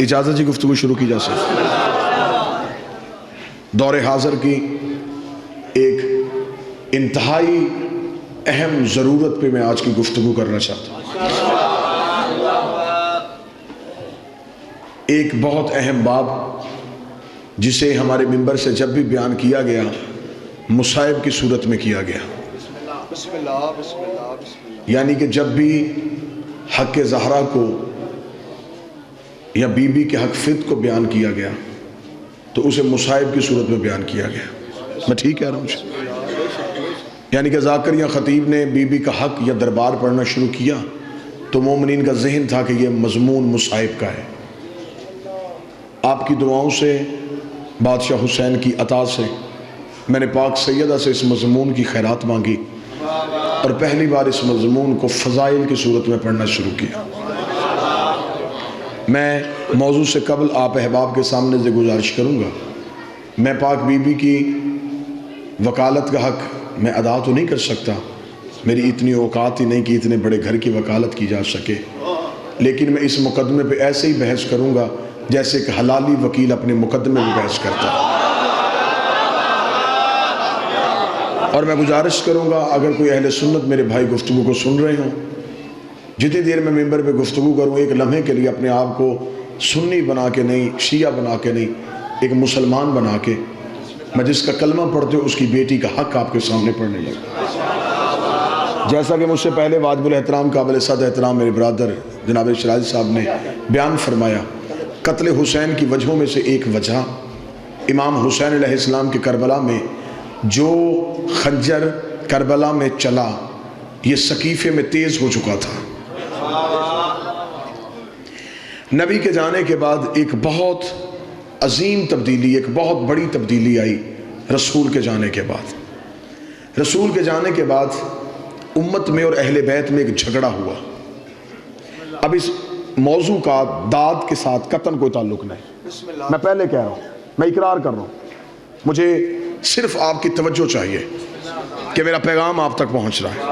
اجازت جی گفتگو شروع کی جا سکتی؟ دور حاضر کی ایک انتہائی اہم ضرورت پہ میں آج کی گفتگو کرنا چاہتا ہوں۔ ایک بہت اہم باب جسے ہمارے منبر سے جب بھی بیان کیا گیا مصائب کی صورت میں کیا گیا، یعنی کہ جب بھی حق زہرا کو یا بی بی کے حق فت کو بیان کیا گیا تو اسے مصائب کی صورت میں بیان کیا گیا۔ میں ٹھیک کہہ رہا ہوں؟ یعنی کہ ذاکر یا خطیب نے بی بی کا حق یا دربار پڑھنا شروع کیا تو مومنین کا ذہن تھا کہ یہ مضمون مصائب کا ہے۔ آپ کی دعاؤں سے، بادشاہ حسین کی عطا سے میں نے پاک سیدہ سے اس مضمون کی خیرات مانگی اور پہلی بار اس مضمون کو فضائل کی صورت میں پڑھنا شروع کیا۔ میں موضوع سے قبل آپ احباب کے سامنے سے گزارش کروں گا، میں پاک بی بی کی وکالت کا حق میں ادا تو نہیں کر سکتا، میری اتنی اوقات ہی نہیں کہ اتنے بڑے گھر کی وکالت کی جا سکے، لیکن میں اس مقدمے پہ ایسے ہی بحث کروں گا جیسے کہ حلالی وکیل اپنے مقدمے میں بحث کرتا ہے۔ اور میں گزارش کروں گا اگر کوئی اہل سنت میرے بھائی گفتگو کو سن رہے ہوں، جتنی دیر میں ممبر پہ گفتگو کروں ایک لمحے کے لیے اپنے آپ کو سنی بنا کے نہیں، شیعہ بنا کے نہیں، ایک مسلمان بنا کے میں جس کا کلمہ پڑھتے ہوں اس کی بیٹی کا حق آپ کے سامنے پڑھنے لگا۔ جیسا کہ مجھ سے پہلے واجب الاحترام قابل صد احترام میرے برادر جناب شرازی صاحب نے بیان فرمایا، قتل حسین کی وجہوں میں سے ایک وجہ امام حسین علیہ السلام کے کربلا میں جو خنجر کربلا میں چلا یہ سقیفے میں تیز ہو چکا تھا۔ نبی کے جانے کے بعد ایک بہت عظیم تبدیلی، ایک بہت بڑی تبدیلی آئی رسول کے جانے کے بعد۔ رسول کے جانے کے بعد امت میں اور اہل بیت میں ایک جھگڑا ہوا۔ اب اس موضوع کا داد کے ساتھ قطعاً کوئی تعلق نہیں، میں پہلے کہہ رہا ہوں، میں اقرار کر رہا ہوں، مجھے صرف آپ کی توجہ چاہیے کہ میرا پیغام آپ تک پہنچ رہا ہے۔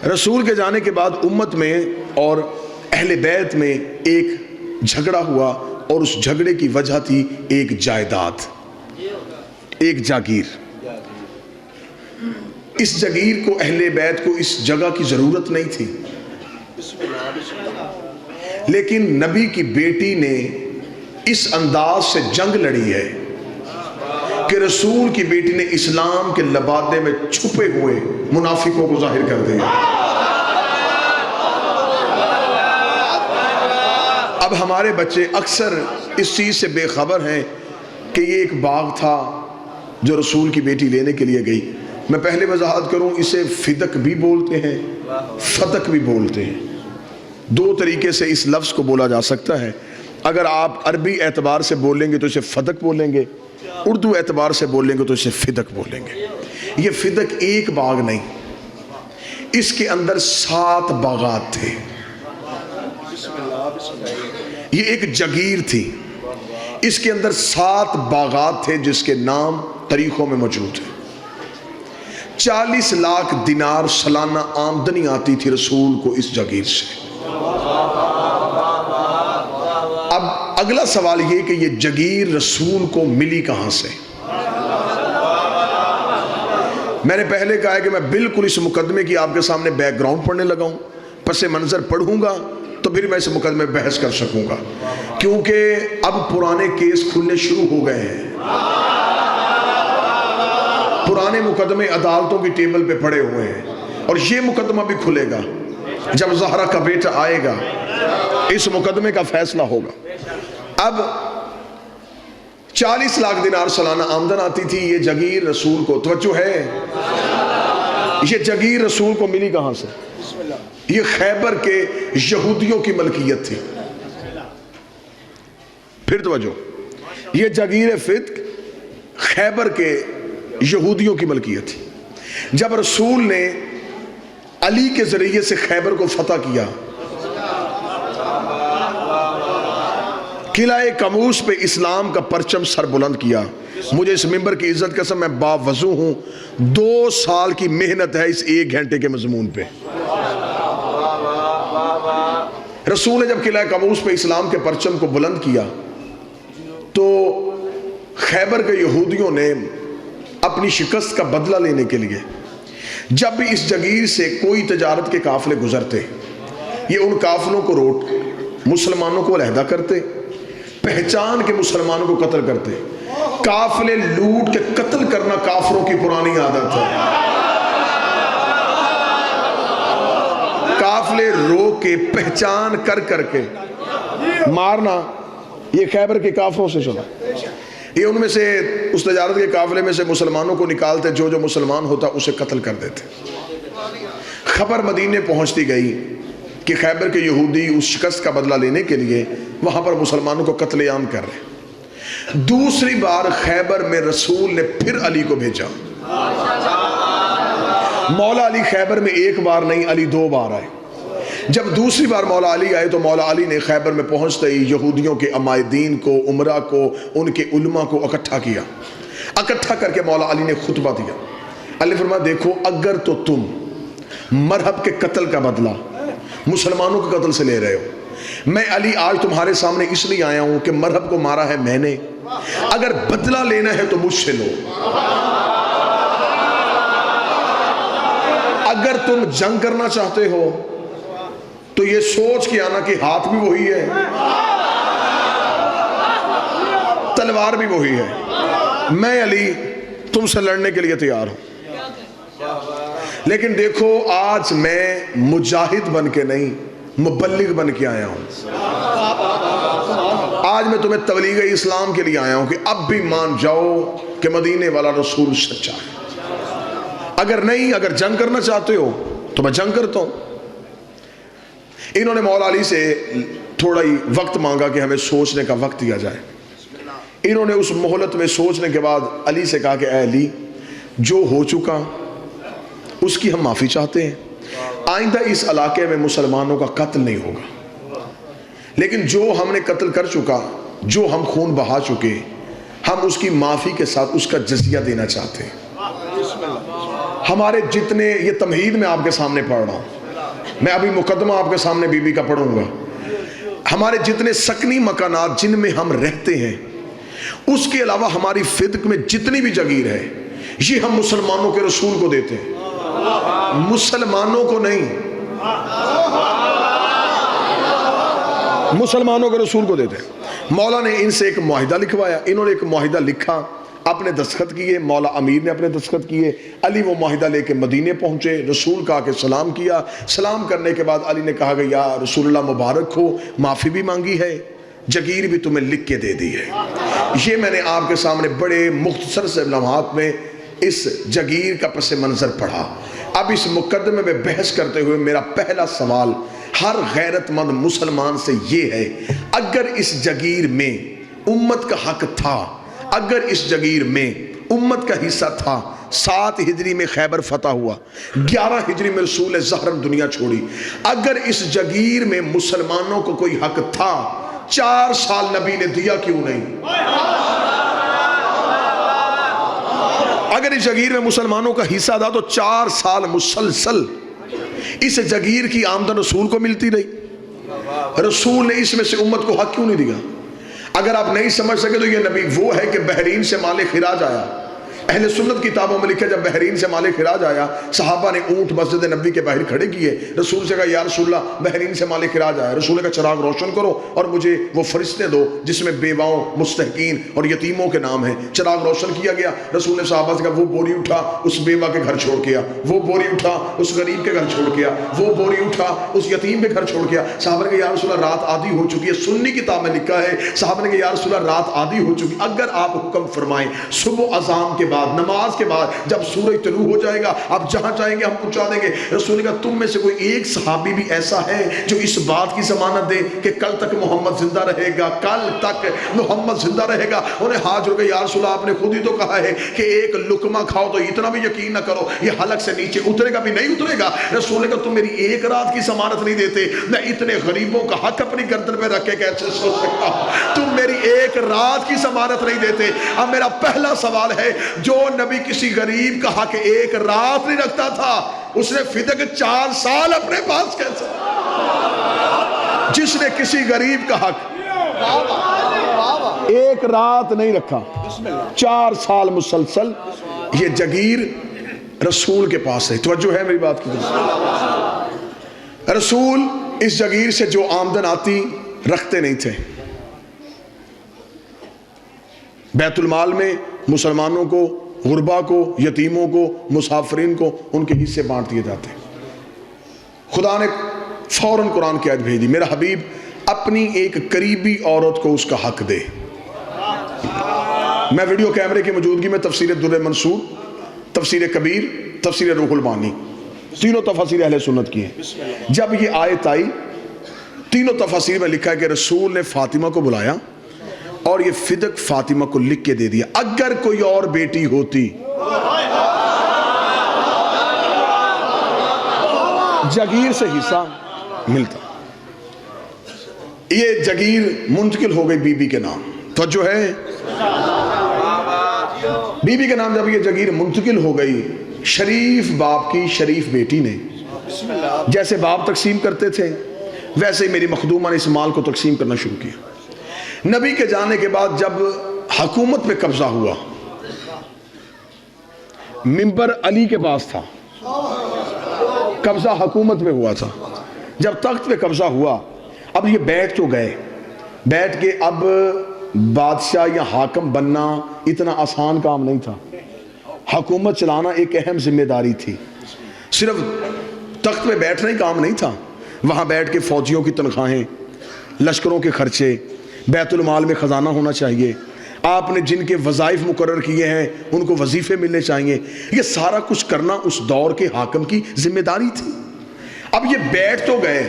رسول کے جانے کے بعد امت میں اور اہل بیت میں ایک جھگڑا ہوا اور اس جھگڑے کی وجہ تھی ایک جائیداد، ایک جاگیر۔ اس جاگیر کو اہل بیت کو اس جگہ کی ضرورت نہیں تھی، لیکن نبی کی بیٹی نے اس انداز سے جنگ لڑی ہے کہ رسول کی بیٹی نے اسلام کے لبادے میں چھپے ہوئے منافقوں کو ظاہر کر دیا۔ اب ہمارے بچے اکثر اس چیز سے بے خبر ہیں کہ یہ ایک باغ تھا جو رسول کی بیٹی لینے کے لیے گئی۔ میں پہلے وضاحت کروں، اسے فدق بھی بولتے ہیں، فتق بھی بولتے ہیں، دو طریقے سے اس لفظ کو بولا جا سکتا ہے۔ اگر آپ عربی اعتبار سے بولیں گے تو اسے فدق بولیں گے، اردو اعتبار سے بولیں گے تو اسے فدق بولیں گے۔ یہ فدق ایک باغ نہیں، اس کے اندر 7 باغات تھے، یہ ایک جگیر تھی، اس کے اندر 7 باغات تھے جس کے نام تاریخوں میں موجود ہیں۔ 40 لاکھ دینار سالانہ آمدنی آتی تھی رسول کو اس جگیر سے۔ اب اگلا سوال یہ کہ یہ جگیر رسول کو ملی کہاں سے؟ میں نے پہلے کہا ہے کہ میں بالکل اس مقدمے کی آپ کے سامنے بیک گراؤنڈ پڑھنے لگا ہوں، پس منظر پڑھوں گا تو پھر میں اس مقدمے بحث کر سکوں گا، کیونکہ اب پرانے کیس کھلنے شروع ہو گئے ہیں، پرانے مقدمے عدالتوں کی ٹیبل پہ پڑے ہوئے ہیں، اور یہ مقدمہ بھی کھلے گا جب زہرا کا بیٹا آئے گا، اس مقدمے کا فیصلہ ہوگا۔ اب 40 لاکھ دینار سالانہ آمدن آتی تھی، یہ جگیر رسول کو، توجہ ہے، یہ جگیر رسول کو ملی کہاں سے؟ یہ خیبر کے یہودیوں کی ملکیت تھی۔ پھر توجہ، یہ جگیر فتق خیبر کے یہودیوں کی ملکیت تھی۔ جب رسول نے علی کے ذریعے سے خیبر کو فتح کیا، قلعہ کموس پہ اسلام کا پرچم سر بلند کیا، مجھے اس ممبر کی عزت قسم میں باوضو ہوں، 2 سال کی محنت ہے اس 1 گھنٹے کے مضمون پہ۔ رسول نے جب قلعہ قابوس پہ اسلام کے پرچم کو بلند کیا تو خیبر کے یہودیوں نے اپنی شکست کا بدلہ لینے کے لیے جب بھی اس جگیر سے کوئی تجارت کے قافلے گزرتے یہ ان قافلوں کو روک مسلمانوں کو علیحدہ کرتے، پہچان کے مسلمانوں کو قتل کرتے۔ قافلے لوٹ کے قتل کرنا کافروں کی پرانی عادت ہے۔ قافلے روک کے پہچان کر کر کے مارنا، یہ خیبر کے کافروں سے چلا۔ یہ ان میں سے اس تجارت کے قافلے میں سے مسلمانوں کو نکالتے، جو جو مسلمان ہوتا اسے قتل کر دیتے۔ خبر مدینے پہنچتی گئی کہ خیبر کے یہودی اس شکست کا بدلہ لینے کے لیے وہاں پر مسلمانوں کو قتل عام کر رہے۔ دوسری بار خیبر میں رسول نے پھر علی کو بھیجا۔ مولا علی خیبر میں ایک بار نہیں، علی 2 بار آئے۔ جب دوسری بار مولا علی آئے تو مولا علی نے خیبر میں پہنچتے ہی یہودیوں کے عمائدین کو، عمرہ کو، ان کے علماء کو اکٹھا کیا۔ اکٹھا کر کے مولا علی نے خطبہ دیا۔ علی فرمایا دیکھو، اگر تو تم مرہب کے قتل کا بدلہ مسلمانوں کے قتل سے لے رہے ہو، میں علی آج تمہارے سامنے اس لیے آیا ہوں کہ مرہب کو مارا ہے میں نے، اگر بدلہ لینا ہے تو مجھ سے لو۔ اگر تم جنگ کرنا چاہتے ہو تو یہ سوچ کے آنا کہ ہاتھ بھی وہی ہے، تلوار بھی وہی ہے، میں علی تم سے لڑنے کے لیے تیار ہوں۔ لیکن دیکھو، آج میں مجاہد بن کے نہیں، مبلغ بن کے آیا ہوں۔ آج میں تمہیں تبلیغ اسلام کے لیے آیا ہوں کہ اب بھی مان جاؤ کہ مدینے والا رسول سچا ہے۔ اگر نہیں، اگر جنگ کرنا چاہتے ہو تو میں جنگ کرتا ہوں۔ انہوں نے مولا علی سے تھوڑا ہی وقت مانگا کہ ہمیں سوچنے کا وقت دیا جائے۔ انہوں نے اس مہلت میں سوچنے کے بعد علی سے کہا کہ اے علی، جو ہو چکا اس کی ہم معافی چاہتے ہیں، آئندہ اس علاقے میں مسلمانوں کا قتل نہیں ہوگا، لیکن جو ہم نے قتل کر چکا، جو ہم خون بہا چکے، ہم اس کی معافی کے ساتھ اس کا جزیہ دینا چاہتے ہیں۔ ہمارے جتنے، یہ تمہید میں آپ کے سامنے پڑھ رہا ہوں، میں ابھی مقدمہ آپ کے سامنے بی بی کا پڑھوں گا۔ ہمارے جتنے سکنی مکانات جن میں ہم رہتے ہیں، اس کے علاوہ ہماری فدق میں جتنی بھی جگیر ہے، یہ ہم مسلمانوں کے رسول کو دیتے ہیں، مسلمانوں کو نہیں، مسلمانوں کے رسول کو دیتے ہیں۔ مولا نے ان سے ایک معاہدہ لکھوایا، انہوں نے ایک معاہدہ لکھا، اپنے دستخط کیے، مولا امیر نے اپنے دستخط کیے۔ علی وہ معاہدہ لے کے مدینے پہنچے، رسول کا کے سلام کیا۔ سلام کرنے کے بعد علی نے کہا کہ یا رسول اللہ مبارک ہو، معافی بھی مانگی ہے، جگیر بھی تمہیں لکھ کے دے دی ہے۔ یہ میں نے آپ کے سامنے بڑے مختصر سے لمحات میں اس جگیر کا پس منظر پڑھا۔ اب اس مقدمے میں بحث کرتے ہوئے میرا پہلا سوال ہر غیرت مند مسلمان سے یہ ہے، اگر اس جگیر میں امت کا حق تھا، اگر اس جگیر میں امت کا حصہ تھا، 7 ہجری میں خیبر فتح ہوا، 11 ہجری میں رسول زہرم دنیا چھوڑی، اگر اس جگیر میں مسلمانوں کو کوئی حق تھا، 4 سال نبی نے دیا کیوں نہیں؟ اگر اس جگیر میں مسلمانوں کا حصہ تھا تو 4 سال مسلسل اس جگیر کی آمدن رسول کو ملتی رہی، رسول نے اس میں سے امت کو حق کیوں نہیں دیا؟ اگر آپ نہیں سمجھ سکے تو یہ نبی وہ ہے کہ بحرین سے مال خراج آیا۔ اہل سنت کتابوں میں لکھا جب بحرین سے مال خراج آیا، صحابہ نے اونٹ مسجد نبی کے باہر کھڑے کیے، رسول سے کہا یا رسول اللہ بحرین سے مال خراج آیا۔ رسول نے کہا چراغ روشن کرو اور مجھے وہ فرشتے دو جس میں بیواؤں، مستحقین اور یتیموں کے نام ہیں۔ چراغ روشن کیا گیا، رسول نے صحابہ سے کہا وہ بوری اٹھا اس بیوہ کے گھر چھوڑ گیا، وہ بوری اٹھا اس غریب کے گھر چھوڑ گیا، وہ بوری اٹھا اس یتیم کے گھر چھوڑ گیا۔ صحابہ نے کہا یا رسول اللہ رات آدھی ہو چکی ہے، سنی کتاب میں لکھا ہے، صحابہ نے کہا یا رسول اللہ رات آدھی ہو چکی، اگر آپ حکم فرمائیں صبح اذان کے بعد، نماز کے بعد جب سورج طلوع ہو جائے گا آپ جہاں چاہیں گے ہم پہنچا دیں گے۔ رسول نے کہا تم میں سے کوئی ایک صحابی بھی ایسا ہے جو اس بات کی ضمانت دے کہ کل تک محمد زندہ رہے گا، کل تک محمد زندہ رہے گا؟ انہیں ہاتھ جوڑ کے یا رسول اللہ آپ نے خود ہی تو کہا ہے کہ ایک لقمہ کھاؤ تو اتنا بھی یقین نہ کرو یہ حلق سے نیچے اترے گا بھی نہیں اترے گا۔ رسول نے کہا تم میری ایک رات کی ضمانت نہیں دیتے، میں اتنے غریبوں کا حق اپنی گردن پہ رکھ کے کیسے سو سکتا ہوں؟ تم میری ایک رات کی ضمانت نہیں دیتے۔ اب میرا پہلا سوال ہے، جو نبی کسی غریب کا حق ایک رات نہیں رکھتا تھا، اس نے فدق 4 سال اپنے پاس کیسے؟ جس نے کسی غریب کا حق ایک رات نہیں رکھا، 4 سال مسلسل یہ جگیر رسول کے پاس ہے. توجہ ہے میری بات کی؟ رسول اس جگیر سے جو آمدن آتی رکھتے نہیں تھے. بیت المال میں مسلمانوں کو، غربا کو، یتیموں کو، مسافرین کو ان کے حصے بانٹ دیے جاتے. خدا نے فوراً قرآن کی آیت بھیج دی، میرا حبیب اپنی ایک قریبی عورت کو اس کا حق دے. میں ویڈیو کیمرے کی موجودگی میں تفسیر در منصور، تفسیر کبیر، تفسیر روح المعانی تینوں تفاسیر اہل سنت کی ہیں. جب یہ آیت آئی تینوں تفاسیر میں لکھا ہے کہ رسول نے فاطمہ کو بلایا اور یہ فدق فاطمہ کو لکھ کے دے دیا، اگر کوئی اور بیٹی ہوتی جگیر سے حصہ ملتا. یہ جگیر منتقل ہو گئی بی بی کے نام. توجہ ہے؟ بی بی کے نام جب یہ جگیر منتقل ہو گئی، شریف باپ کی شریف بیٹی نے جیسے باپ تقسیم کرتے تھے ویسے ہی میری مخدومہ نے اس مال کو تقسیم کرنا شروع کیا. نبی کے جانے کے بعد جب حکومت پہ قبضہ ہوا، منبر علی کے پاس تھا، قبضہ حکومت پہ ہوا تھا. جب تخت پہ قبضہ ہوا، اب یہ بیٹھ تو گئے، بیٹھ کے اب بادشاہ یا حاکم بننا اتنا آسان کام نہیں تھا. حکومت چلانا ایک اہم ذمہ داری تھی. صرف تخت پہ بیٹھنا ہی کام نہیں تھا، وہاں بیٹھ کے فوجیوں کی تنخواہیں، لشکروں کے خرچے، بیت المال میں خزانہ ہونا چاہیے، آپ نے جن کے وظائف مقرر کیے ہیں ان کو وظیفے ملنے چاہیے. یہ سارا کچھ کرنا اس دور کے حاکم کی ذمہ داری تھی. اب یہ بیٹھ تو گئے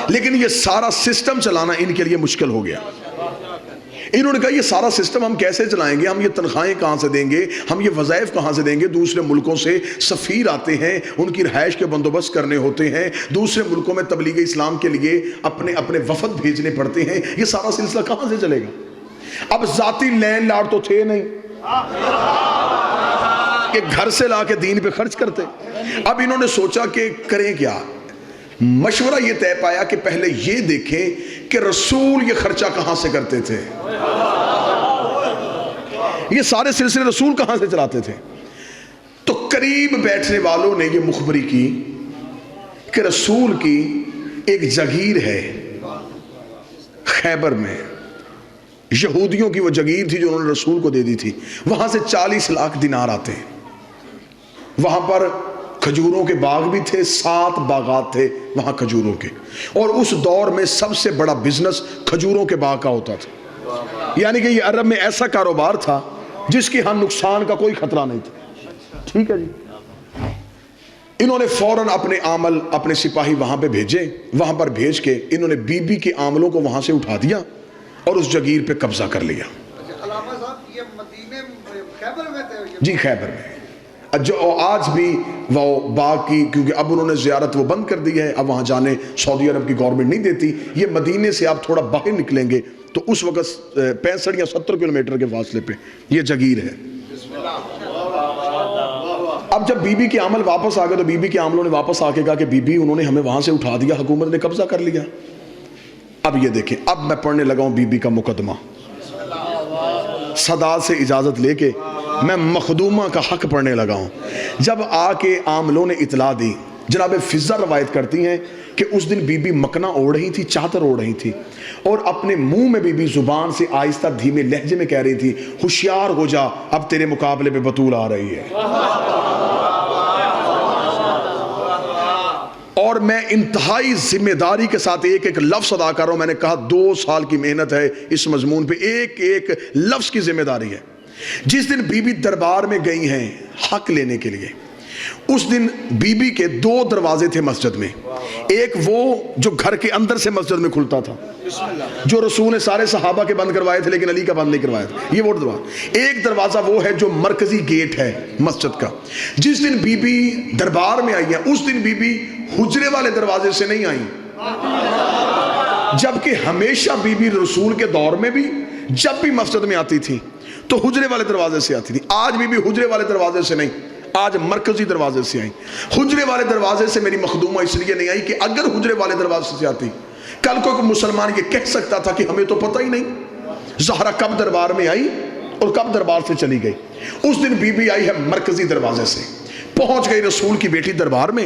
لیکن یہ سارا سسٹم چلانا ان کے لیے مشکل ہو گیا. انہوں نے کہا یہ سارا سسٹم ہم کیسے چلائیں گے، ہم یہ تنخواہیں کہاں سے دیں گے، ہم یہ وظائف کہاں سے دیں گے. دوسرے ملکوں سے سفیر آتے ہیں، ان کی رہائش کے بندوبست کرنے ہوتے ہیں، دوسرے ملکوں میں تبلیغ اسلام کے لیے اپنے وفد بھیجنے پڑتے ہیں. یہ سارا سلسلہ کہاں سے چلے گا؟ اب ذاتی لینڈ لارڈ تو تھے نہیں کہ گھر سے لا کے دین پہ خرچ کرتے. اب انہوں نے سوچا کہ کریں کیا. مشورہ یہ طے پایا کہ پہلے یہ دیکھیں کہ رسول یہ خرچہ کہاں سے کرتے تھے، یہ سارے سلسلے رسول کہاں سے چلاتے تھے. تو قریب بیٹھنے والوں نے یہ مخبری کی کہ رسول کی ایک جگیر ہے خیبر میں، یہودیوں کی وہ جگیر تھی جو انہوں نے رسول کو دے دی تھی. وہاں سے 40 لاکھ دینار آتے ہیں. وہاں پر کھجوروں کے باغ بھی تھے، 7 باغات تھے وہاں کھجوروں کے، اور اس دور میں سب سے بڑا بزنس کھجوروں کے باغ کا ہوتا تھا. یعنی کہ یہ عرب میں ایسا کاروبار تھا جس کی ہم نقصان کا کوئی خطرہ نہیں تھا. ٹھیک ہے جی. انہوں نے فوراً اپنے عامل، اپنے سپاہی وہاں پہ بھیجے. وہاں پر بھیج کے انہوں نے بی بی کے عاملوں کو وہاں سے اٹھا دیا اور اس جگیر پہ قبضہ کر لیا. علامہ صاحب یہ مدینے خیبر میں تھے؟ جی خیبر میں. جو آج بھی وہ باغ کی، کیونکہ اب انہوں نے زیارت وہ بند کر دی ہے، اب وہاں جانے سعودی عرب کی گورنمنٹ نہیں دیتی. یہ مدینے سے آپ تھوڑا باہر نکلیں گے تو اس وقت 65 یا 70 کلومیٹر کے فاصلے پہ یہ جگیر ہے. اب جب بی بی کے عامل واپس آ گئے تو بی بی کے عاملوں نے واپس آ کے کہا کہ بی بی انہوں نے ہمیں وہاں سے اٹھا دیا، حکومت نے قبضہ کر لیا. اب یہ دیکھیں، اب میں پڑھنے لگا ہوں بی بی کا مقدمہ. صداد سے اجازت لے کے میں مخدومہ کا حق پڑھنے لگا ہوں. جب آ کے عاملوں نے اطلاع دی، جناب فضہ روایت کرتی ہیں کہ اس دن بی بی مکنا اوڑھ رہی تھی، چادر اوڑھ رہی تھی، اور اپنے منہ میں بی بی زبان سے آہستہ دھیمے لہجے میں کہہ رہی تھی، ہوشیار ہو جا، اب تیرے مقابلے پہ بطول آ رہی ہے. اور میں انتہائی ذمہ داری کے ساتھ ایک ایک لفظ ادا کر رہا ہوں. میں نے کہا 2 سال کی محنت ہے اس مضمون پہ، ایک ایک لفظ کی ذمہ داری ہے. جس دن بی بی دربار میں گئی ہیں حق لینے کے لیے، اس دن بی بی کے 2 دروازے تھے مسجد میں. ایک وہ جو گھر کے اندر سے مسجد میں کھلتا تھا، جو رسول نے سارے صحابہ کے بند کروائے تھے لیکن علی کا بند نہیں کروایا تھا، یہ وہ دروازہ. ایک دروازہ وہ ہے جو مرکزی گیٹ ہے مسجد کا. جس دن بی بی دربار میں آئی ہیں اس دن بی بی حجرے والے دروازے سے نہیں آئیں، جبکہ ہمیشہ بی بی رسول کے دور میں بھی جب بھی مسجد میں آتی تھی تو حجرے والے دروازے سے آتی تھی. آج بی بی حجرے والے دروازے سے نہیں، آج مرکزی دروازے سے آئی. حجرے والے دروازے سے میری مخدومہ اس لیے نہیں آئی کہ اگر حجرے والے دروازے سے آتی کل کو کوئی مسلمان یہ کہہ سکتا تھا کہ ہمیں تو پتہ ہی نہیں زہرا کب دربار میں آئی اور کب دربار سے چلی گئی. اس دن بی بی آئی ہے مرکزی دروازے سے, پہنچ گئی رسول کی بیٹی دربار میں.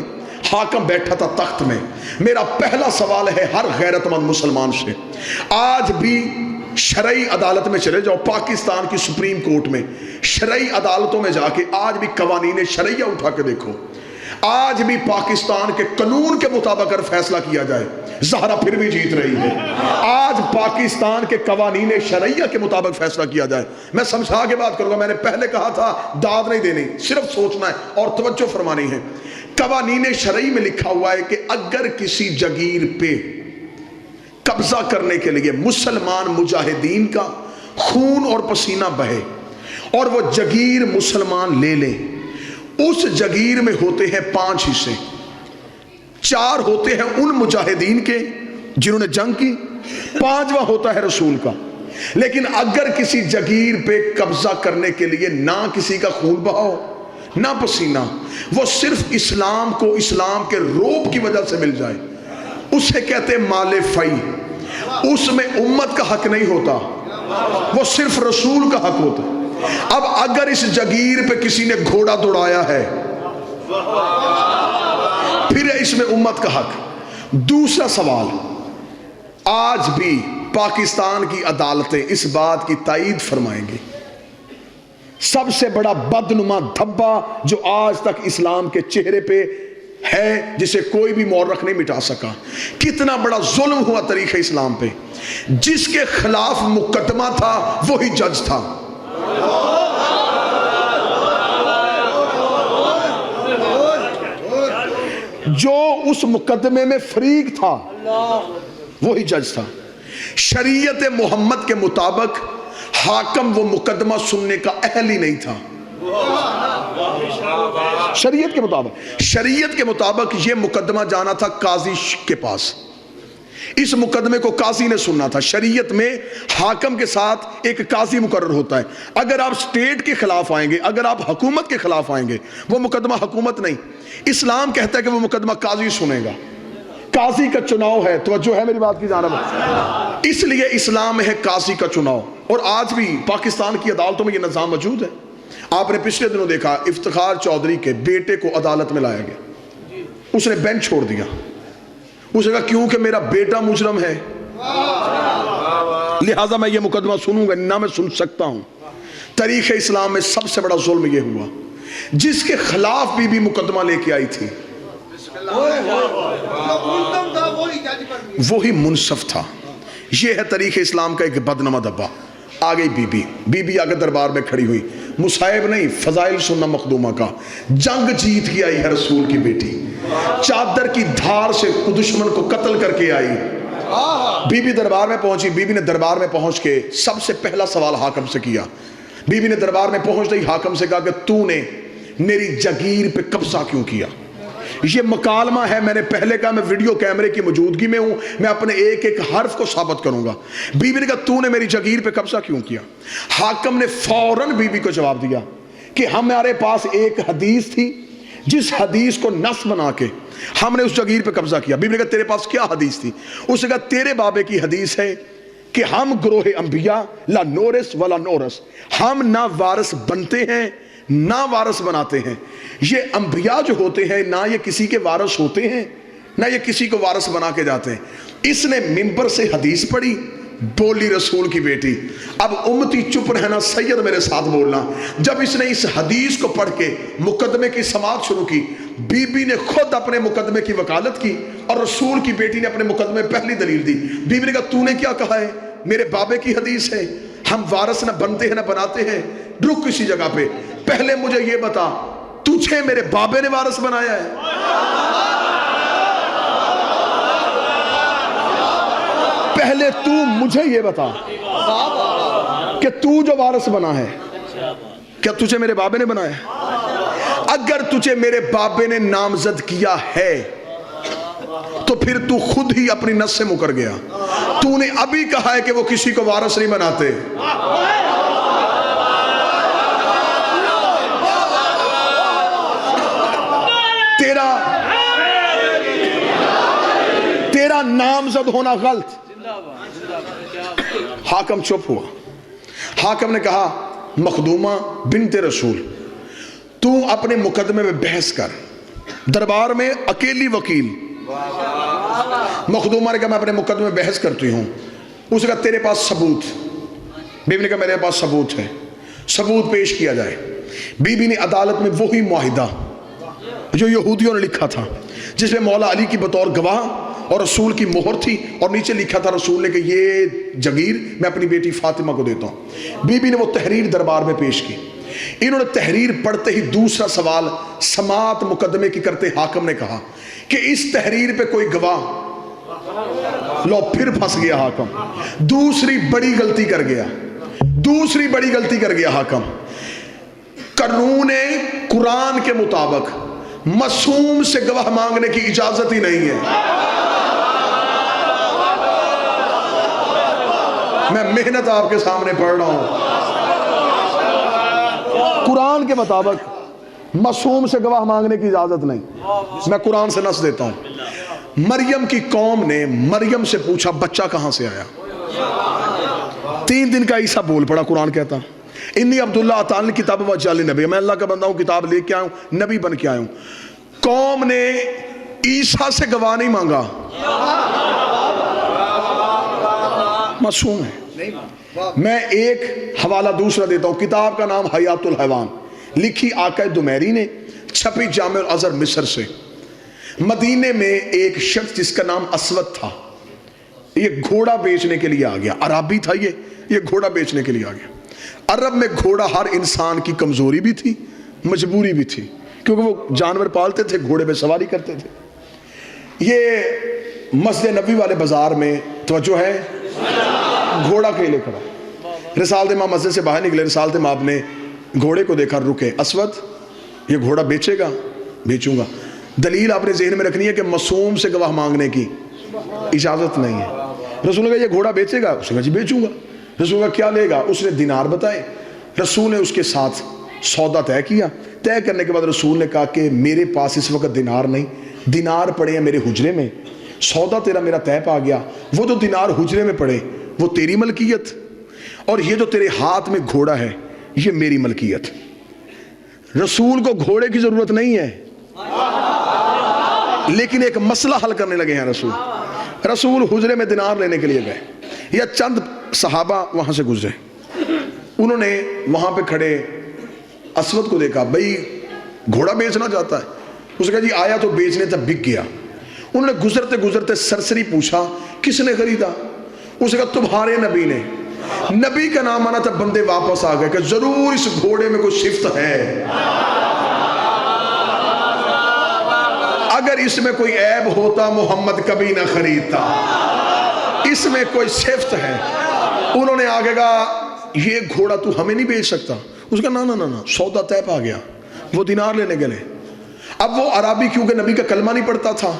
حاکم بیٹھا تھا تخت میں. میرا پہلا سوال ہے ہر غیرت مند مسلمان سے, آج بھی شرعی عدالت میں چلے جاؤ, پاکستان کی سپریم کورٹ میں شرعی عدالتوں میں جا کے آج بھی قوانین شرعیہ اٹھا کے دیکھو, آج بھی پاکستان کے قانون کے مطابق اگر فیصلہ کیا جائے زہرا پھر بھی جیت رہی ہے. آج پاکستان کے قوانین شرعیہ کے مطابق فیصلہ کیا جائے. میں سمجھا کے بات کروں گا, میں نے پہلے کہا تھا داد نہیں دینی, صرف سوچنا ہے اور توجہ فرمانی ہے. قوانین شرعی میں لکھا ہوا ہے کہ اگر کسی جگیر پہ قبضہ کرنے کے لیے مسلمان مجاہدین کا خون اور پسینہ بہے اور وہ جگیر مسلمان لے لیں, اس جگیر میں ہوتے ہیں 5 حصے. 4 ہوتے ہیں ان مجاہدین کے جنہوں نے جنگ کی, 5واں ہوتا ہے رسول کا. لیکن اگر کسی جگیر پہ قبضہ کرنے کے لیے نہ کسی کا خون بہاؤ نہ پسینہ, وہ صرف اسلام کو اسلام کے روب کی وجہ سے مل جائے, اسے کہتے ہیں مال فی. اس میں امت کا حق نہیں ہوتا, وہ صرف رسول کا حق ہوتا. اب اگر اس جگیر پہ کسی نے گھوڑا دوڑایا ہے پھر ہے اس میں امت کا حق. دوسرا سوال, آج بھی پاکستان کی عدالتیں اس بات کی تائید فرمائیں گی سب سے بڑا بدنما دھبا جو آج تک اسلام کے چہرے پہ ہے جسے کوئی بھی مورخ نہیں مٹا سکا, کتنا بڑا ظلم ہوا تاریخ اسلام پہ, جس کے خلاف مقدمہ تھا وہی جج تھا. جو اس مقدمے میں فریق تھا وہی جج تھا. شریعت محمد کے مطابق حاکم وہ مقدمہ سننے کا اہل ہی نہیں تھا. شریعت کے مطابق یہ مقدمہ جانا تھا قاضی کے پاس, اس مقدمے کو قاضی نے سننا تھا. شریعت میں حاکم کے ساتھ ایک قاضی مقرر ہوتا ہے. اگر آپ سٹیٹ کے خلاف آئیں گے, اگر آپ حکومت کے خلاف آئیں گے, وہ مقدمہ حکومت نہیں, اسلام کہتا ہے کہ وہ مقدمہ قاضی سنے گا. قاضی کا چناؤ ہے, توجہ ہے میری بات کی جانب, اس لیے اسلام ہے قاضی کا چناؤ. اور آج بھی پاکستان کی عدالتوں میں یہ نظام موجود ہے. آپ نے پچھلے دنوں دیکھا افتخار چودھری کے بیٹے کو عدالت میں لایا گیا, اس نے بینچ چھوڑ دیا. اس نے کہا کیونکہ میرا بیٹا مجرم ہے لہٰذا میں یہ مقدمہ سنوں گا, نہ میں سن سکتا ہوں. تاریخ اسلام میں سب سے بڑا ظلم یہ ہوا, جس کے خلاف بھی مقدمہ لے کے آئی تھی وہی منصف تھا. یہ ہے تاریخ اسلام کا ایک بدنما دبا. آ گئی بی بی آگے دربار میں کھڑی ہوئی, مصائب نہیں فضائل سننا مخدومہ کا. جنگ جیت کے آئی ہے رسول کی بیٹی, چادر کی دھار سے دشمن کو قتل کر کے آئی. بی بی دربار میں پہنچی. بی بی نے دربار میں پہنچ کے سب سے پہلا سوال حاکم سے کیا. بی بی نے دربار میں پہنچ گئی حاکم سے کہا کہ تو نے میری جگیر پہ قبضہ کیوں کیا. یہ مکالمہ ہے, میں نے پہلے کہا میں ویڈیو کیمرے کی موجودگی میں ہوں, میں اپنے ایک ایک حرف کو ثابت کروں گا. بی بی نے کہا تو نے میری جگیر پہ قبضہ کیوں کیا. حاکم نے فوراً بی بی کو جواب دیا کہ ہمارے پاس ایک حدیث تھی جس حدیث کو نص بنا کے ہم نے اس جگیر پہ قبضہ کیا. بی بی نے کہا تیرے پاس کیا حدیث تھی. اس نے کہا تیرے بابے کی حدیث ہے کہ ہم گروہ انبیاء لا نورث ولا نورث, ہم نہ وارث بنتے ہیں نہ وارث بناتے ہیں. یہ انبیاء جو ہوتے ہیں نہ یہ کسی کے وارث ہوتے ہیں نہ یہ کسی کو وارث بنا کے جاتے ہیں. اس نے منبر سے حدیث پڑھی, بولی رسول کی بیٹی. اب امتی چپ رہنا, سید میرے ساتھ بولنا. جب اس نے اس حدیث کو پڑھ کے مقدمے کی سماعت شروع کی, بی بی نے خود اپنے مقدمے کی وکالت کی اور رسول کی بیٹی نے اپنے مقدمے پہلی دلیل دی. بی بی نے کہا تو نے کیا کہا ہے, میرے بابے کی حدیث ہے ہم وارث نہ بنتے ہیں نہ بناتے ہیں. رک کسی جگہ پہ, پہلے مجھے یہ بتا تجھے میرے بابے نے وارث بنایا ہے؟ پہلے تو مجھے یہ بتا کہ تو جو وارث بنا ہے کیا تجھے میرے بابے نے بنایا ہے؟ اگر تجھے میرے بابے نے نامزد کیا ہے تو پھر تو خود ہی اپنی نس سے مکر گیا. تو نے ابھی کہا ہے کہ وہ کسی کو وارث نہیں بناتے. نامزد ہونا غلط. حاکم چپ ہوا. حاکم نے کہا مخدومہ بنت رسول تو اپنے مقدمے میں بحث کر. دربار میں اکیلی وکیل. مخدومہ نے کہا میں اپنے مقدمے میں بحث کرتی ہوں. اس نے کہا تیرے پاس ثبوت. بیوی نے کہا میرے پاس ثبوت ہے. ثبوت پیش کیا جائے. بیوی نے عدالت میں وہی معاہدہ جو یہودیوں نے لکھا تھا جس میں مولا علی کی بطور گواہ اور رسول کی مہر تھی اور نیچے لکھا تھا رسول نے کہ یہ جگیر میں اپنی بیٹی فاطمہ کو دیتا ہوں. بیوی نے وہ تحریر دربار میں پیش کی. انہوں نے تحریر پڑھتے ہی دوسرا سوال سماعت مقدمے کی کرتے حاکم نے کہا کہ اس تحریر پہ کوئی گواہ. لو پھر پھنس گیا حاکم. دوسری بڑی غلطی کر گیا حاکم. قانون قرآن کے مطابق معصوم سے گواہ مانگنے کی اجازت ہی نہیں ہے. میں محنت آپ کے سامنے پڑھ رہا ہوں. قرآن کے مطابق معصوم سے گواہ مانگنے کی اجازت نہیں. میں قرآن سے نص دیتا ہوں. مریم کی قوم نے مریم سے پوچھا بچہ کہاں سے آیا. 3 دن کا عیسیٰ بول پڑا. قرآن کہتا انی عبداللہ اتانی کتاب وجعلنی نبی. میں اللہ کا بندہ ہوں, کتاب لے کے آیا ہوں, نبی بن کے آیا ہوں. قوم نے عیسیٰ سے گواہ نہیں مانگا. معصوم ہے. میں ایک حوالہ دوسرا دیتا ہوں. کتاب کا نام حیات الحیوان, لکھی آقا دمیری نے, چھپی جامع الازہر مصر سے. مدینے میں ایک شخص جس کا نام اسود تھا, یہ گھوڑا بیچنے کے لیے آ گیا. عربی تھا یہ گھوڑا بیچنے کے لیے آ گیا. عرب میں گھوڑا ہر انسان کی کمزوری بھی تھی, مجبوری بھی تھی, کیونکہ وہ جانور پالتے تھے, گھوڑے پہ سواری کرتے تھے. یہ مسجد نبوی والے بازار میں توجہ ہے, گھوڑا کھیلے کھڑا. رسالت امام مسجد سے باہر نکلے. رسالت امام نے گھوڑے کو دیکھا, رکے. اسود یہ گھوڑا بیچے گا؟ بیچوں گا. دلیل آپ نے ذہن میں رکھنی ہے کہ معصوم سے گواہ مانگنے کی اجازت نہیں ہے. رسول نے کہا یہ گھوڑا بیچے گا؟ اس نے کہا جی بیچوں گا. رسول کا کیا لے گا؟ اس نے دینار بتائے. رسول نے اس کے ساتھ سودا طے کیا. طے کرنے کے بعد رسول نے کہا کہ میرے پاس اس وقت دینار نہیں, دینار پڑے ہیں میرے حجرے میں. سودا تیرا میرا طے پا گیا. وہ جو دینار حجرے میں پڑے وہ تیری ملکیت, اور یہ جو تیرے ہاتھ میں گھوڑا ہے یہ میری ملکیت. رسول کو گھوڑے کی ضرورت نہیں ہے, لیکن ایک مسئلہ حل کرنے لگے ہیں. رسول حجرے میں دینار لینے کے لیے گئے. یا چند صحابہ وہاں سے گزرے. انہوں نے وہاں پہ کھڑے اسود کو دیکھا, بھئی گھوڑا بیچنا چاہتا ہے. اس نے کہا جی آیا تو بیچنے تب بک گیا. انہوں نے گزرتے گزرتے سرسری پوچھا کس نے خریدا؟ اس نے کہا تمہارے نبی نے. نبی کا نام آنا تھا. بندے واپس آ گئے کہ ضرور اس گھوڑے میں کوئی صفت ہے, اگر اس میں کوئی عیب ہوتا محمد کبھی نہ خریدتا. اس میں کوئی صفت ہے. انہوں نے آگے کہا یہ گھوڑا تو ہمیں نہیں بیچ سکتا. اس کا نا سودا طے پا گیا. وہ دینار لینے گئے. اب وہ عربی کیونکہ نبی کا کلمہ نہیں پڑھتا تھا,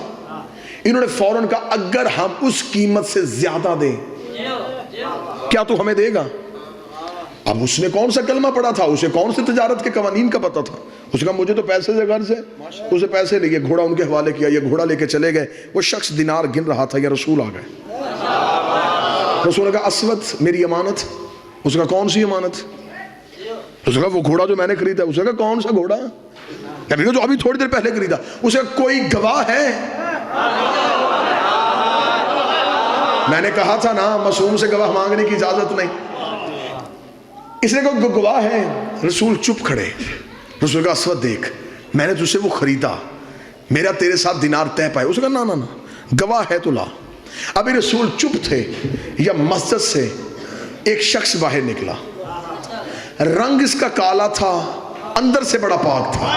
انہوں نے فوراً کہا اگر ہم اس قیمت سے زیادہ دیں کیا تو ہمیں دے گا؟ اب اس نے کون سا کلمہ پڑھا تھا, اسے کون سے تجارت کے قوانین کا پتہ تھا. اس کا مجھے تو پیسے سے غرض ہے. اسے پیسے لیے, گھوڑا ان کے حوالے کیا. یہ گھوڑا لے کے چلے گئے. وہ شخص دینار گن رہا تھا. یا رسول آ گئے. رسول نے کہا اسود میری امانت. اس کا کون سی امانت؟ اس نے کہا وہ گھوڑا جو میں نے خریدا. اس نے کہا کون سا گھوڑا؟ جو ابھی تھوڑی دیر پہلے خریدا. اس نے کہا کوئی گواہ ہے؟ میں نے کہا تھا نا معصوم سے گواہ مانگنے کی اجازت نہیں. اس نے کہا گواہ ہے. رسول چپ کھڑے. رسول کا اسود دیکھ میں نے تجھ سے وہ خریدا, میرا تیرے ساتھ دینار طے پائے. اس نے کہا نا گواہ ہے تو لا. ابھی رسول چپ تھے, یا مسجد سے ایک شخص باہر نکلا. رنگ اس کا کالا تھا, اندر سے بڑا پاک تھا.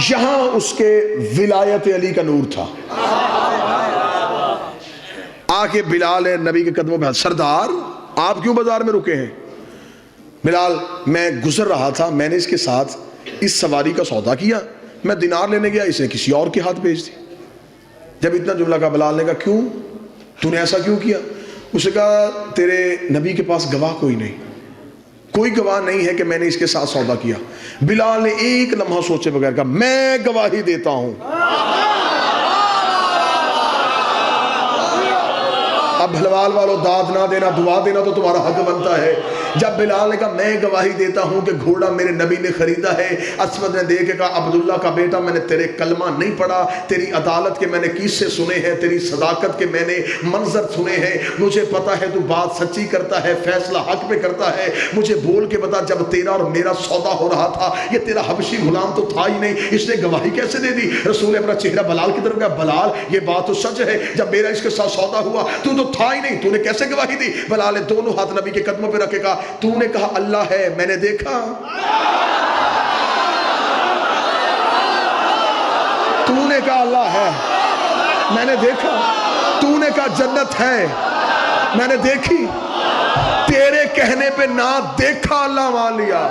یہاں اس کے ولایت علی کا نور تھا. آ کے بلال نبی کے قدموں پہ, سردار آپ کیوں بازار میں رکے ہیں؟ بلال میں گزر رہا تھا, میں نے اس کے ساتھ اس سواری کا سودا کیا, میں دینار لینے گیا, اس نے کسی اور کے ہاتھ بھیج دی. جب اتنا جملہ کہا بلال نے کہا کیوں تو نے ایسا کیوں کیا؟ اس نے کہا تیرے نبی کے پاس گواہ کوئی نہیں. کوئی گواہ نہیں ہے کہ میں نے اس کے ساتھ سودا کیا۔ بلال نے ایک لمحہ سوچے بغیر کہا میں گواہی دیتا ہوں۔ اب بھلوال والو داد نہ دینا، دعا دینا تو تمہارا حق بنتا ہے۔ جب بلال نے کہا میں گواہی دیتا ہوں کہ گھوڑا میرے نبی نے خریدا ہے، اسود نے دیکھ کے کہا عبداللہ کا بیٹا میں نے تیرے کلمہ نہیں پڑھا، تیری عدالت کے میں نے قصے سنے ہیں، تیری صداقت کے میں نے منظر سنے ہیں، مجھے پتا ہے تو بات سچی کرتا ہے، فیصلہ حق پہ کرتا ہے، مجھے بول کے بتا جب تیرا اور میرا سودا ہو رہا تھا یہ تیرا حبشی غلام تو تھا ہی نہیں، اس نے گواہی کیسے دے دی؟ رسول نے اپنا چہرہ بلال کی طرف کہا بلال یہ بات تو سچ ہے، جب میرا اس کے ساتھ سودا ہوا تو تھا ہی نہیں، تو نے کیسے گواہی دی؟ بلال نے دونوں ہاتھ نبی کے قدموں پہ رکھ کے کہا تو نے کہا اللہ ہے میں نے دیکھا، تو نے کہا اللہ ہے میں نے دیکھا، تو نے کہا جنت ہے میں نے دیکھی، تیرے کہنے پہ نہ دیکھا اللہ مان لیا،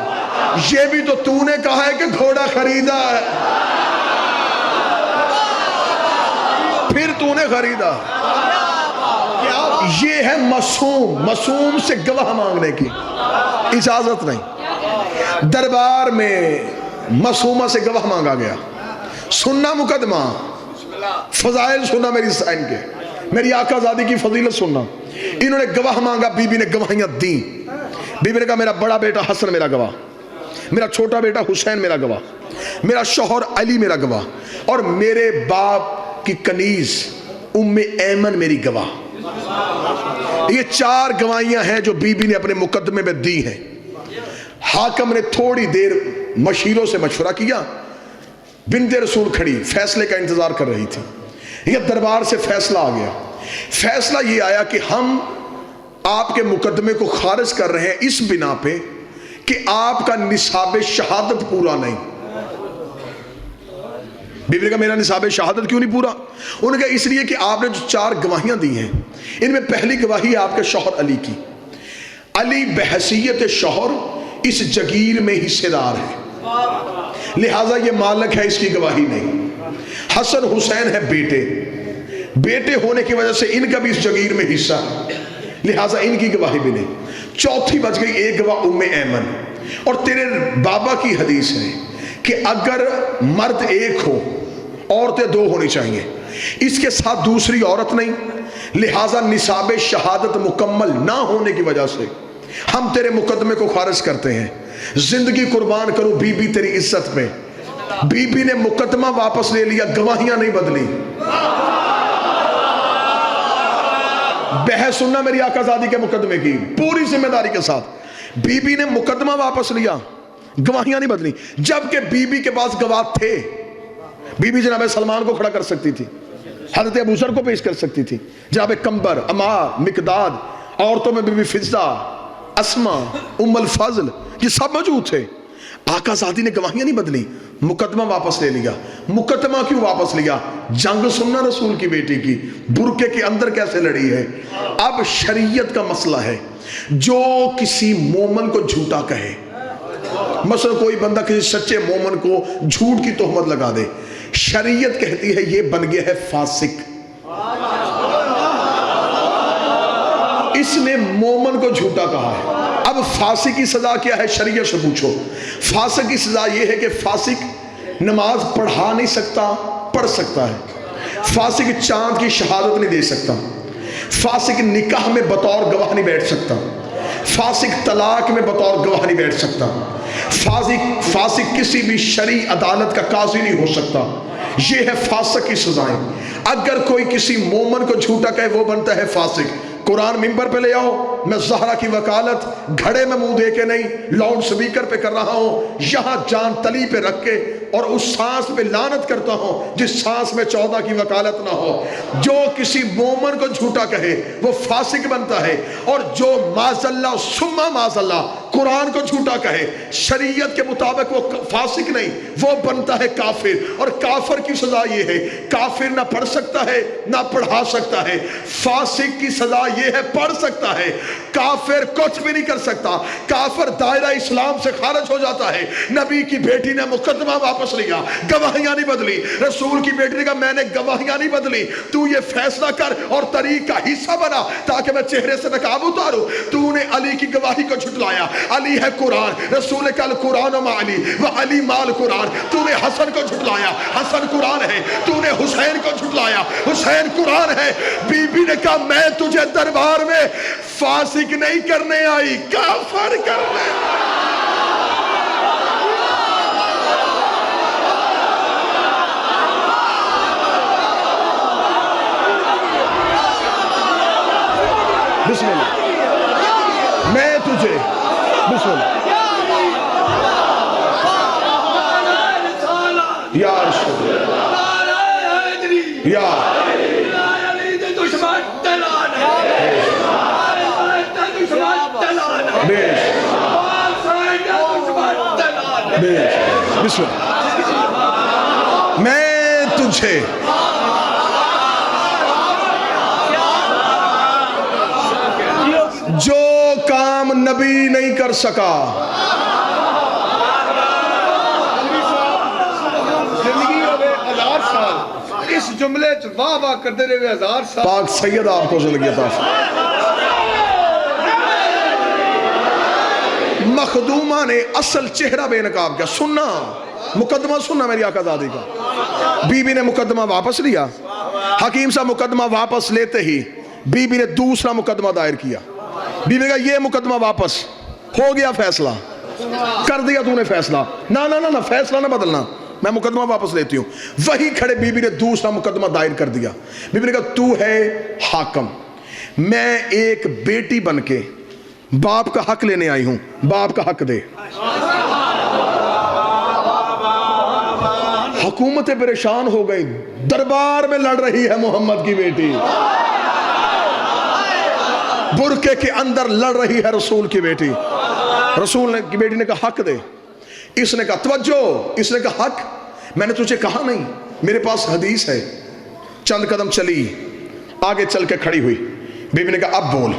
یہ بھی تو نے کہا ہے کہ گھوڑا خریدا ہے، پھر تو نے خریدا۔ یہ ہے معصوم سے گواہ مانگنے کی اجازت نہیں۔ دربار میں معصومہ سے گواہ مانگا گیا، سننا مقدمہ، فضائل سننا میری سائن کے، میری آقا زادی کی فضیلت سننا۔ انہوں نے گواہ مانگا، بی بی نے گواہیاں دیں۔ بی بی نے کہا میرا بڑا بیٹا حسن میرا گواہ، میرا چھوٹا بیٹا حسین میرا گواہ، میرا شوہر علی میرا گواہ، اور میرے باپ کی کنیز ام ایمن میری گواہ۔ یہ 4 گواہیاں ہیں جو بی بی نے اپنے مقدمے میں دی ہیں۔ حاکم نے تھوڑی دیر مشیروں سے مشورہ کیا، بنت رسول کھڑی فیصلے کا انتظار کر رہی تھی۔ یہ دربار سے فیصلہ آ گیا، فیصلہ یہ آیا کہ ہم آپ کے مقدمے کو خارج کر رہے ہیں اس بنا پہ کہ آپ کا نصاب شہادت پورا نہیں۔ بی بی نے کہا میرا نصاب شہادت کیوں نہیں پورا؟ انہوں نے کہا اس لیے کہ آپ نے جو 4 گواہیاں دی ہیں ان میں پہلی گواہی ہے آپ کے شوہر علی کی، علی بحیثیت شوہر اس جگیر میں حصے دار ہے، لہٰذا یہ مالک ہے، اس کی گواہی نہیں۔ حسن حسین ہے بیٹے ہونے کی وجہ سے ان کا بھی اس جگیر میں حصہ ہے، لہٰذا ان کی گواہی بھی نہیں۔ چوتھی بچ گئی ایک گواہ ام ایمن، اور تیرے بابا کی حدیث ہے کہ اگر مرد ایک ہو عورتیں 2 ہونی چاہیے، اس کے ساتھ دوسری عورت نہیں، لہٰذا نصاب شہادت مکمل نہ ہونے کی وجہ سے ہم تیرے مقدمے کو خارج کرتے ہیں۔ زندگی قربان کروں بی بی تیری عزت میں، بی بی نے مقدمہ واپس لے لیا، گواہیاں نہیں بدلی۔ بحث سننا میری آقا زادی کے مقدمے کی پوری ذمہ داری کے ساتھ، بی بی نے مقدمہ واپس لیا، گواہیاں نہیں بدلی، جبکہ بی بی کے پاس گواہ تھے۔ بی بی جناب سلمان کو کھڑا کر سکتی تھی، حضرت ابو ذر کو پیش کر سکتی تھی، جناب کمبر، عمار، مقداد، عورتوں میں بی بی فضہ، اسما، ام الفضل، یہ سب موجود تھے۔ آقا زادی نے گواہیاں نہیں بدلی، مقدمہ واپس لے لیا۔ مقدمہ کیوں واپس لیا؟ جنگ سننا رسول کی بیٹی کی برقعے کے اندر کیسے لڑی ہے۔ اب شریعت کا مسئلہ ہے، جو کسی مومن کو جھوٹا کہے، مثلا کوئی بندہ کسی سچے مومن کو جھوٹ کی تہمت لگا دے، شریعت کہتی ہے یہ بن گیا ہے فاسق، اس نے مومن کو جھوٹا کہا ہے۔ اب فاسق کی سزا کیا ہے؟ شریعت سے پوچھو۔ فاسق کی سزا یہ ہے کہ فاسق نماز پڑھا نہیں سکتا، پڑھ سکتا ہے، فاسق چاند کی شہادت نہیں دے سکتا، فاسق نکاح میں بطور گواہ نہیں بیٹھ سکتا، فاسق طلاق میں بطور گواہ نہیں بیٹھ سکتا، فاسق کسی بھی شرعی عدالت کا قاضی نہیں ہو سکتا۔ یہ ہے فاسق کی سزائیں۔ اگر کوئی کسی مومن کو جھوٹا کہے وہ بنتا ہے فاسق۔ قرآن ممبر پہ لے آؤ، میں زہرا کی وکالت گھڑے میں منہ دے کے نہیں، لاؤڈ سپیکر پہ کر رہا ہوں، یہاں جان تلی پہ رکھ کے، اور اس سانس پہ لعنت کرتا ہوں جس سانس میں 14 کی وکالت نہ ہو۔ جو کسی مومن کو جھوٹا کہے وہ فاسق بنتا ہے، اور جو معاذ اللہ ثم معاذ اللہ قرآن کو جھوٹا کہے شریعت کے مطابق وہ فاسق نہیں، وہ بنتا ہے کافر۔ اور کافر کی سزا یہ ہے، کافر نہ پڑھ سکتا ہے نہ پڑھا سکتا ہے، فاسق کی سزا یہ ہے پڑھ سکتا ہے، کافر کچھ بھی نہیں کر سکتا، کافر دائرہ اسلام سے خارج ہو جاتا ہے۔ نبی کی بیٹی نے مقدمہ واپس لیا، گواہیاں نہیں بدلی۔ رسول کی بیٹی نے کہا میں نے گواہیاں نہیں بدلی، تو یہ فیصلہ کر اور طریق کا حصہ بنا تاکہ میں چہرے سے نقاب اتاروں۔ تو نے علی کی گواہی کو جھٹلایا، علی ہے قرآن، رسول کا القرآن مع علی و علی مال قرآن. تو نے حسن کو جھٹلایا، حسن قرآن ہے. تو نے حسین کو جھٹلایا، حسین قرآن ہے. بی بی نے کہا میں تجھے دربار میں فاسق نہیں کرنے آئی، کافر کرنے. بسم اللہ. میں تجھے بسم اللہ یا رسول یا بسم اللہ. میں تجھے جو کام نبی نہیں کر سکا، زندگی ہوئے 1000 سال، اس جملے واہ واہ کرتے رہے 1000 سال. پاک سید آپ کو زندگی عطا فرمائے. مخدومہ نے اصل چہرہ بے نقاب کیا. سننا مقدمہ سننا میری آقا زادی کا. بی بی نے مقدمہ واپس لیا. حکیم صاحب مقدمہ واپس لیتے ہی بی بی نے دوسرا مقدمہ دائر کیا. بی بی نے کہا یہ مقدمہ واپس ہو گیا، فیصلہ کر دیا تو نے فیصلہ. نہ فیصلہ نہ بدلنا، میں مقدمہ واپس لیتی ہوں. وہی کھڑے بی بی نے دوسرا مقدمہ دائر کر دیا. بی بی نے کہا تو ہے حاکم، میں ایک بیٹی بن کے باپ کا حق لینے آئی ہوں، باپ کا حق دے. حکومتیں پریشان ہو گئی، دربار میں لڑ رہی ہے محمد کی بیٹی، برقعے کے اندر لڑ رہی ہے رسول کی بیٹی. رسول کی بیٹی نے کہا حق دے. اس نے کہا توجہ، اس نے کہا حق میں نے تجھے کہا نہیں، میرے پاس حدیث ہے. چند قدم چلی، آگے چل کے کھڑی ہوئی. بی بی نے کہا اب بول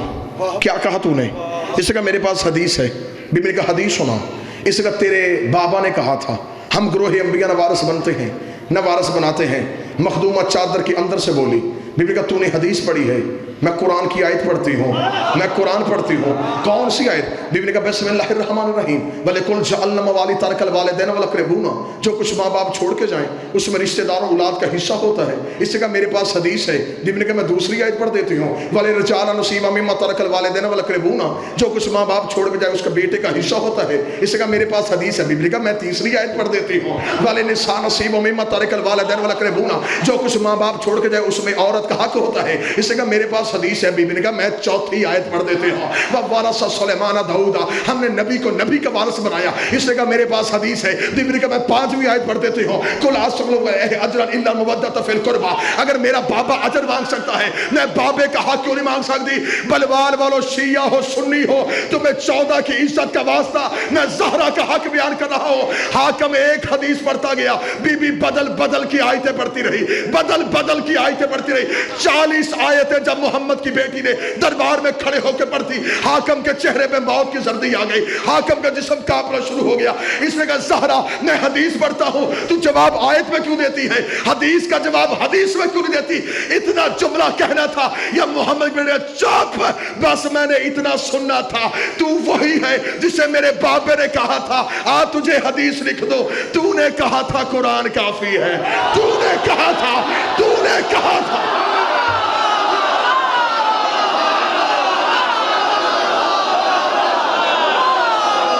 کیا کہا تو نے. اس نے کہا میرے پاس حدیث ہے. بی بی نے کہا حدیث سنا. اس نے کہا تیرے بابا نے کہا تھا ہم گروہ انبیاء نہ وارث بنتے ہیں نہ وارث بناتے ہیں. مخدومہ چادر کے اندر سے بولی. بی بی نے کہا تو نے حدیث پڑھی ہے. میں قرآن کی آیت پڑھتی ہوں، میں قرآن پڑھتی ہوں. کون سی آیت؟ بی بی نے کہا بسم اللہ الرحمن الرحیم وَلِكُلْ جَعَلْنَا مَوَالِي تَرَكَ الْوَالِدَيْنَ وَالْأَقْرَبُونَ. جو کچھ ماں باپ چھوڑ کے جائیں اس میں رشتہ داروں اولاد کا حصہ ہوتا ہے. اس سے کہا میرے پاس حدیث ہے. بی بی نے کہا میں دوسری آیت پڑھ دیتی ہوں وَلِلرِّجَالِ نَصِيبٌ مِّمَّا تَرَكَ الْوَالِدَيْنَ وَالْأَقْرَبُونَ. جو کچھ ماں باپ چھوڑ کے جائے اس کا بیٹے کا حصہ ہوتا ہے. اس سے کہا میرے پاس حدیث ہے. بی بی نے کہا میں تیسری آیت پڑھ دیتی ہوں وَلِلنِّسَاءِ نَصِيبٌ مِّمَّا تَرَكَ الْوَالِدَيْنُ وَالْأَقْرَبُونَ. جو کچھ ماں باپ چھوڑ کے جائے اس میں عورت کا حق ہوتا ہے. اس سے کہا میرے پاس حدیث ہے. بی بی نے کہا میں چوتھی آیت پڑھ دیتے ہوں وَوَارَثَ سُلَيْمَانَ دَاؤُودَ. ہم نے نبی کو نبی کا وارث بنایا. اس نے کہا میرے پاس حدیث ہے. بی بی نے کہا میں پانچویں آیت پڑھ دیتی ہوں قُلْ أَسْأَلُكُمْ أَجْرًا إِلَّا الْمَوَدَّةَ فِي الْقُرْبَى. اگر میرا بابا اجر مانگ سکتا ہے میں بابے کا حق کیوں نہیں مانگ سکتی؟ بلوال والو شیعہ ہو سنی ہو تمہیں 14 کی عزت کا واسطہ میں زہرا کا حق بیان کر رہا ہوں. حاکم ایک حدیث پڑھتا گیا. بی بی بدل بدل کی آیتیں پڑھتی رہی، بدل بدل کی آیتیں پڑھتی رہی. 40 آیتیں جب محمد کی بیٹی نے دربار میں کھڑے ہو کے پڑھتی حاکم کے چہرے پہ موت کی زردی آ گئی. حاکم کا جسم کانپنا شروع ہو گیا. اس نے کہا زہرا میں حدیث پڑھتا ہوں تو جواب آیت میں کیوں دیتی ہے؟ حدیث کا جواب حدیث میں کیوں نہیں دیتی؟ اتنا جملہ کہنا تھا یا محمد نے چپ بس میں نے اتنا سننا تھا. تو وہی ہے جسے میرے بابے نے کہا تھا آ تجھے حدیث لکھ دو. تو نے کہا تھا قرآن کافی ہے. تو نے کہا تھا، تو نے کہا تھا.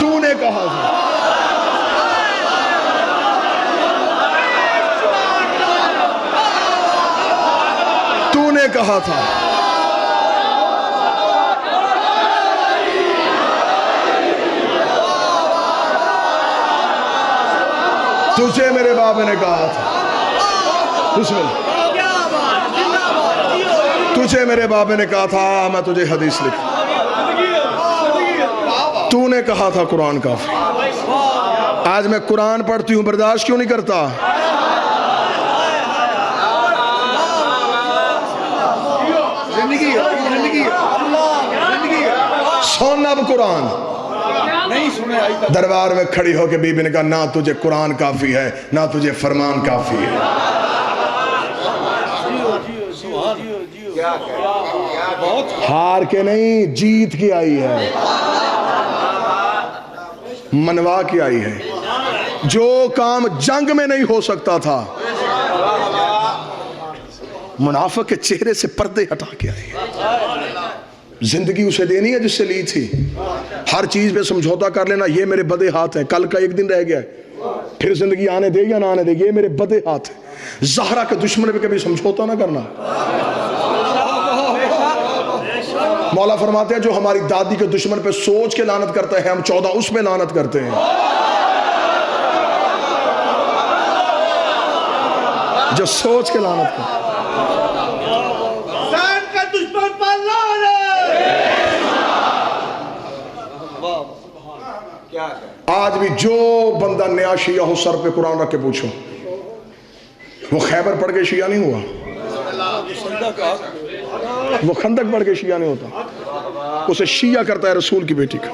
تو نے کہا تھا. تو نے کہا تھا. تجھے میرے بابے نے کہا تھا. بسم اللہ. تجھے میرے بابے نے کہا تھا میں تجھے حدیث لکھ. تو نے کہا تھا قرآن کافی. آج میں قرآن پڑھتی ہوں برداشت کیوں نہیں کرتا؟ سن اب قرآن. دربار میں کھڑی ہو کے بی بی نے کہا نہ تجھے قرآن کافی ہے نہ تجھے فرمان کافی ہے. ہار کے نہیں جیت کے آئی ہے. منوا کے آئی ہے. جو کام جنگ میں نہیں ہو سکتا تھا منافق کے چہرے سے پردے ہٹا کے آئی ہے. زندگی اسے دینی ہے جس سے لی تھی. ہر چیز پہ سمجھوتا کر لینا یہ میرے بدے ہاتھ ہیں, کل کا ایک دن رہ گیا ہے, پھر زندگی آنے دے یا نہ آنے دے, یہ میرے بدے ہاتھ ہیں. زہرا کے دشمن پہ کبھی سمجھوتا نہ کرنا. مولا فرماتے ہیں جو ہماری دادی کے دشمن پہ سوچ کے لعنت کرتا ہے ہم 14 اس پہ لعنت کرتے ہیں. جو سوچ کے لعنت کرتا ہے آج بھی جو بندہ نیا شیعہ ہو سر پہ قرآن رکھ کے پوچھو وہ خیبر پڑھ کے شیعہ نہیں ہوا, وہ خندق پڑھ کے شیعہ نہیں ہوتا, اسے شیعہ کرتا ہے رسول کی بیٹی کا.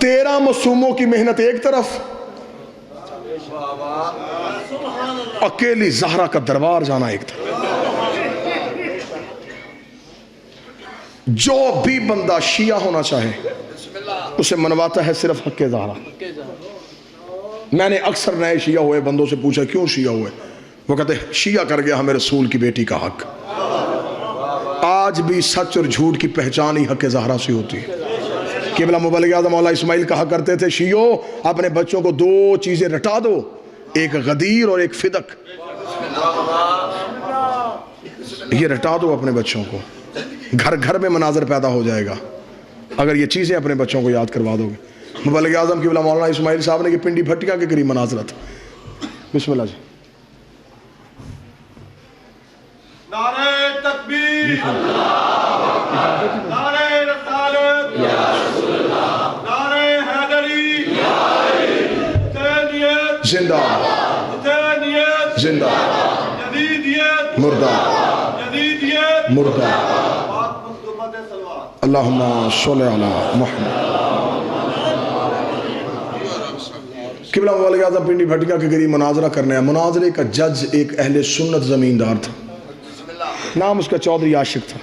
13 معصوموں کی محنت ایک طرف, اکیلی زہرا کا دربار جانا ایک طرف. جو بھی بندہ شیعہ ہونا چاہے اسے منواتا ہے صرف حق زہرا. میں نے اکثر نئے شیعہ ہوئے بندوں سے پوچھا کیوں شیعہ ہوئے, وہ کہتے ہیں شیعہ کر گیا ہمیں رسول کی بیٹی کا حق. آج بھی سچ اور جھوٹ کی پہچان ہی حق زہرا سے ہوتی ہے. قبلہ مبلغ اعظم مولا اسماعیل کہا کرتے تھے شیعو اپنے بچوں کو 2 چیزیں رٹا دو, ایک غدیر اور ایک فدق. یہ رٹا دو اپنے بچوں کو, گھر گھر میں مناظر پیدا ہو جائے گا اگر یہ چیزیں اپنے بچوں کو یاد کروا دو گے. مبلغ اعظم قبلہ مولانا اسماعیل صاحب نے کہ پنڈی بھٹیا کے قریب مناظرہ تھا. بسم اللہ جی. نعرہ تکبیر, نعرہ رسالت, نعرہ حیدری, حسینیت زندہ, حسینیت زندہ, یزیدیت مردہ, یزیدیت مردہ. اللہم صلی علی محمد. قبلہ مبلغ اعظم پنڈی بھٹیا کے قریب مناظرہ کرنے ہیں. مناظرے کا جج ایک اہل سنت زمیندار تھا, نام اس کا چودھری عاشق تھا.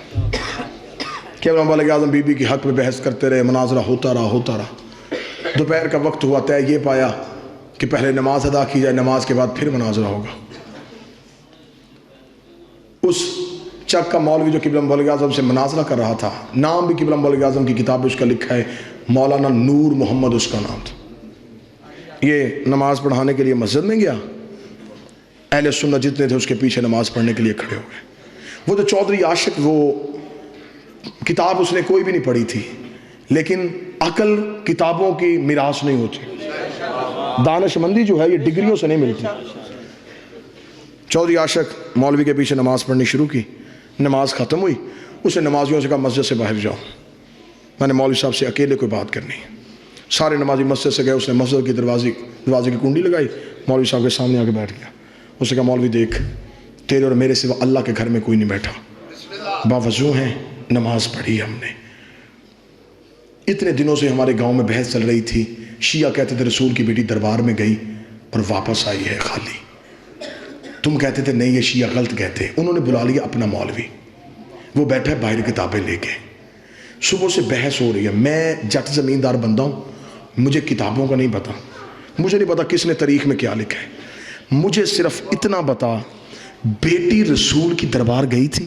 قبلہ مبلغ اعظم بی بی کی حق میں بحث کرتے رہے, مناظرہ ہوتا رہا. دوپہر کا وقت ہوا, طے یہ پایا کہ پہلے نماز ادا کی جائے, نماز کے بعد پھر مناظرہ ہوگا. اس چک کا مولوی جو قبلہ مبلغ اعظم سے مناظرہ کر رہا تھا, نام بھی قبلہ مبلغ اعظم کی کتاب اس کا لکھا ہے, مولانا نور محمد اس کا نام تھا. یہ نماز پڑھانے کے لیے مسجد میں گیا, اہل سنت جتنے تھے اس کے پیچھے نماز پڑھنے کے لیے کھڑے ہو گئے. وہ جو چودھری عاشق, وہ کتاب اس نے کوئی بھی نہیں پڑھی تھی, لیکن عقل کتابوں کی میراث نہیں ہوتی, دانش مندی جو ہے یہ ڈگریوں سے نہیں ملتی. چودھری عاشق مولوی کے پیچھے نماز پڑھنی شروع کی. نماز ختم ہوئی, اسے نمازیوں سے کہا مسجد سے باہر جاؤ, میں نے مولوی صاحب سے اکیلے کوئی بات کرنی ہے. سارے نمازی مسجد سے گئے, اس نے مسجد کی دروازے کی کنڈی لگائی, مولوی صاحب کے سامنے آ کے بیٹھ گیا. اس نے کہا مولوی دیکھ, تیرے اور میرے سوا اللہ کے گھر میں کوئی نہیں بیٹھا, باوضو ہیں, نماز پڑھی ہم نے. اتنے دنوں سے ہمارے گاؤں میں بحث چل رہی تھی, شیعہ کہتے تھے رسول کی بیٹی دربار میں گئی اور واپس آئی ہے خالی. تم کہتے تھے نہیں یہ شیعہ غلط کہتے. انہوں نے بلا لیا اپنا مولوی, وہ بیٹھا ہے باہر کتابیں لے کے. صبح سے بحث ہو رہی ہے. میں جٹ زمیندار بندہ ہوں, مجھے کتابوں کا نہیں پتا, مجھے نہیں پتا کس نے تاریخ میں کیا لکھا ہے. مجھے صرف اتنا بتا بیٹی رسول کی دربار گئی تھی,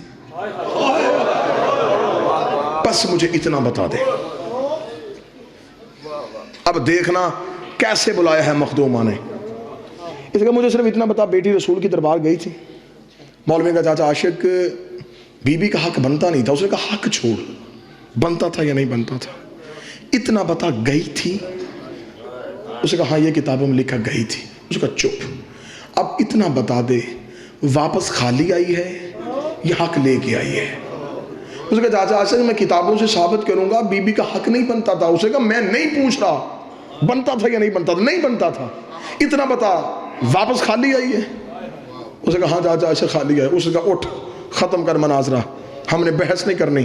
بس مجھے اتنا بتا دے. اب دیکھنا کیسے بلایا ہے مخدومہ نے. اس کا مجھے صرف اتنا بتا بیٹی رسول کی دربار گئی تھی. مولوی کا چاچا عاشق بی بی کا حق بنتا نہیں تھا, اس نے کہا حق چھوڑ, بنتا تھا یا نہیں بنتا تھا, اتنا بتا گئی تھی. اس نے کہا ہاں یہ کتابوں میں لکھا گئی تھی. اس نے کہا چپ, اب اتنا بتا دے واپس خالی آئی ہے یا حق لے کے آئی ہے. اس نے کہا چاچا عاشق میں کتابوں سے ثابت کروں گا بی بی کا حق نہیں بنتا تھا. اس نے کہا میں نہیں پوچھ رہا بنتا تھا یا نہیں بنتا تھا, نہیں بنتا تھا, اتنا بتا واپس خالی آئی ہے. اس نے کہا ہاں چاچا عاشق خالی ہے. اس نے کہا اٹھ ختم کر مناظرہ, ہم نے بحث نہیں کرنی,